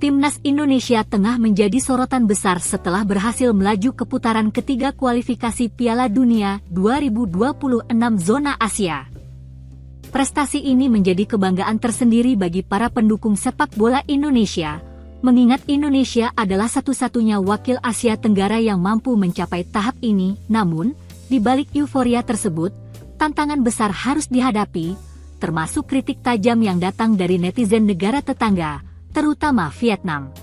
Timnas Indonesia tengah menjadi sorotan besar setelah berhasil melaju ke putaran ketiga kualifikasi Piala Dunia 2026 zona Asia. Prestasi ini menjadi kebanggaan tersendiri bagi para pendukung sepak bola Indonesia, mengingat Indonesia adalah satu-satunya wakil Asia Tenggara yang mampu mencapai tahap ini. Namun, di balik euforia tersebut, tantangan besar harus dihadapi, termasuk kritik tajam yang datang dari netizen negara tetangga, terutama Vietnam.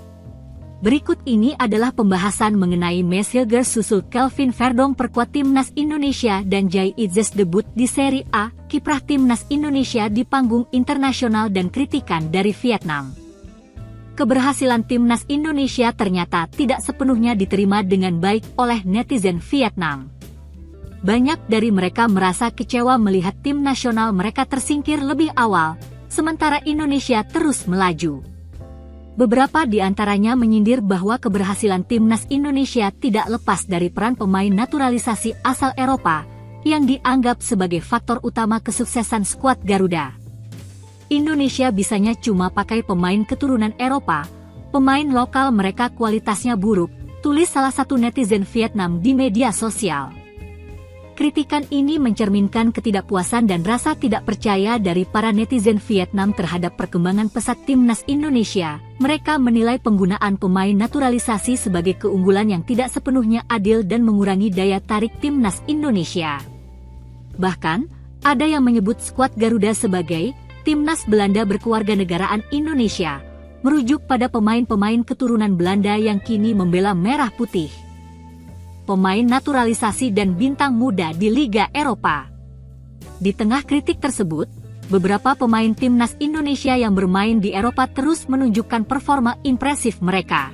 Berikut ini adalah pembahasan mengenai Mes Hilgers susul Kelvin Verdong perkuat Timnas Indonesia dan Jai Itzes debut di Serie A, kiprah Timnas Indonesia di panggung internasional dan kritikan dari Vietnam. Keberhasilan Timnas Indonesia ternyata tidak sepenuhnya diterima dengan baik oleh netizen Vietnam. Banyak dari mereka merasa kecewa melihat tim nasional mereka tersingkir lebih awal, sementara Indonesia terus melaju. Beberapa di antaranya menyindir bahwa keberhasilan Timnas Indonesia tidak lepas dari peran pemain naturalisasi asal Eropa, yang dianggap sebagai faktor utama kesuksesan skuad Garuda. Indonesia bisanya cuma pakai pemain keturunan Eropa, pemain lokal mereka kualitasnya buruk, tulis salah satu netizen Vietnam di media sosial. Kritikan ini mencerminkan ketidakpuasan dan rasa tidak percaya dari para netizen Vietnam terhadap perkembangan pesat Timnas Indonesia. Mereka menilai penggunaan pemain naturalisasi sebagai keunggulan yang tidak sepenuhnya adil dan mengurangi daya tarik Timnas Indonesia. Bahkan, ada yang menyebut skuad Garuda sebagai Timnas Belanda berkewarganegaraan Indonesia, merujuk pada pemain-pemain keturunan Belanda yang kini membela merah putih. Pemain naturalisasi dan bintang muda di Liga Eropa. Di tengah kritik tersebut, beberapa pemain Timnas Indonesia yang bermain di Eropa terus menunjukkan performa impresif mereka.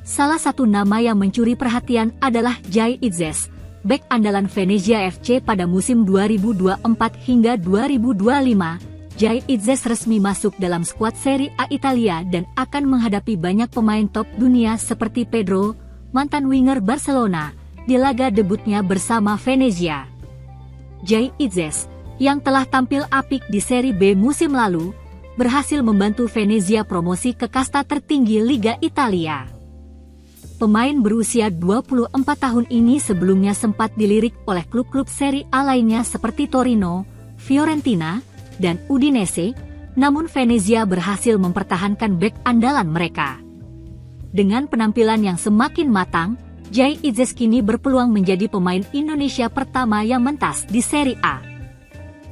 Salah satu nama yang mencuri perhatian adalah Jai Itzes, bek andalan Venezia FC pada musim 2024 hingga 2025. Jai Itzes resmi masuk dalam skuad Serie A Italia dan akan menghadapi banyak pemain top dunia seperti Pedro, mantan winger Barcelona, di laga debutnya bersama Venezia. Jai Itzes, yang telah tampil apik di Serie B musim lalu, berhasil membantu Venezia promosi ke kasta tertinggi Liga Italia. Pemain berusia 24 tahun ini sebelumnya sempat dilirik oleh klub-klub Serie A lainnya seperti Torino, Fiorentina, dan Udinese, namun Venezia berhasil mempertahankan bek andalan mereka. Dengan penampilan yang semakin matang, Jai Itzes kini berpeluang menjadi pemain Indonesia pertama yang mentas di Serie A.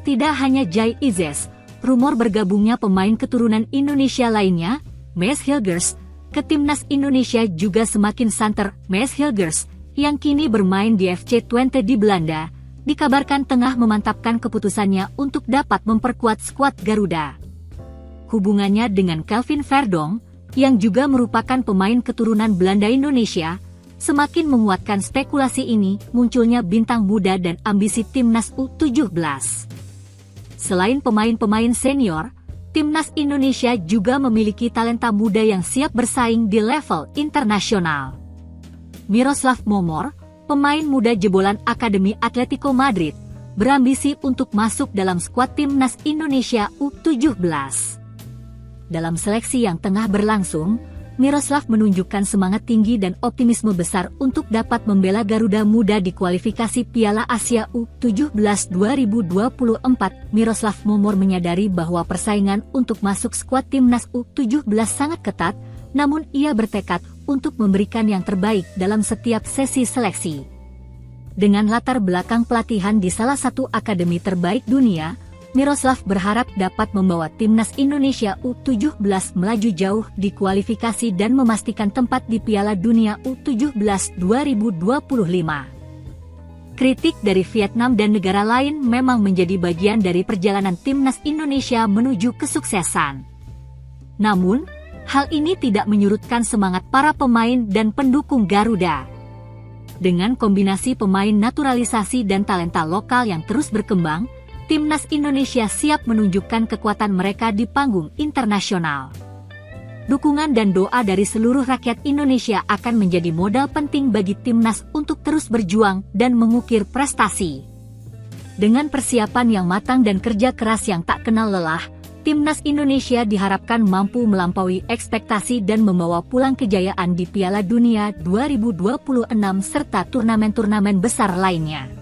Tidak hanya Jai Itzes, rumor bergabungnya pemain keturunan Indonesia lainnya, Mes Hilgers, ke Timnas Indonesia juga semakin santer. Mes Hilgers, yang kini bermain di FC Twente di Belanda, dikabarkan tengah memantapkan keputusannya untuk dapat memperkuat skuad Garuda. Hubungannya dengan Kelvin Verdong, yang juga merupakan pemain keturunan Belanda Indonesia, semakin menguatkan spekulasi ini. Munculnya bintang muda dan ambisi Timnas U17. Selain pemain-pemain senior, Timnas Indonesia juga memiliki talenta muda yang siap bersaing di level internasional. Miroslav Momor, pemain muda jebolan Akademi Atletico Madrid, berambisi untuk masuk dalam skuad Timnas Indonesia U17. Dalam seleksi yang tengah berlangsung, Miroslav menunjukkan semangat tinggi dan optimisme besar untuk dapat membela Garuda Muda di kualifikasi Piala Asia U17 2024. Miroslav Momor menyadari bahwa persaingan untuk masuk skuad Timnas U17 sangat ketat, namun ia bertekad untuk memberikan yang terbaik dalam setiap sesi seleksi. Dengan latar belakang pelatihan di salah satu akademi terbaik dunia, Miroslav berharap dapat membawa Timnas Indonesia U17 melaju jauh di kualifikasi dan memastikan tempat di Piala Dunia U17 2025. Kritik dari Vietnam dan negara lain memang menjadi bagian dari perjalanan Timnas Indonesia menuju kesuksesan. Namun, hal ini tidak menyurutkan semangat para pemain dan pendukung Garuda. Dengan kombinasi pemain naturalisasi dan talenta lokal yang terus berkembang, Timnas Indonesia siap menunjukkan kekuatan mereka di panggung internasional. Dukungan dan doa dari seluruh rakyat Indonesia akan menjadi modal penting bagi Timnas untuk terus berjuang dan mengukir prestasi. Dengan persiapan yang matang dan kerja keras yang tak kenal lelah, Timnas Indonesia diharapkan mampu melampaui ekspektasi dan membawa pulang kejayaan di Piala Dunia 2026 serta turnamen-turnamen besar lainnya.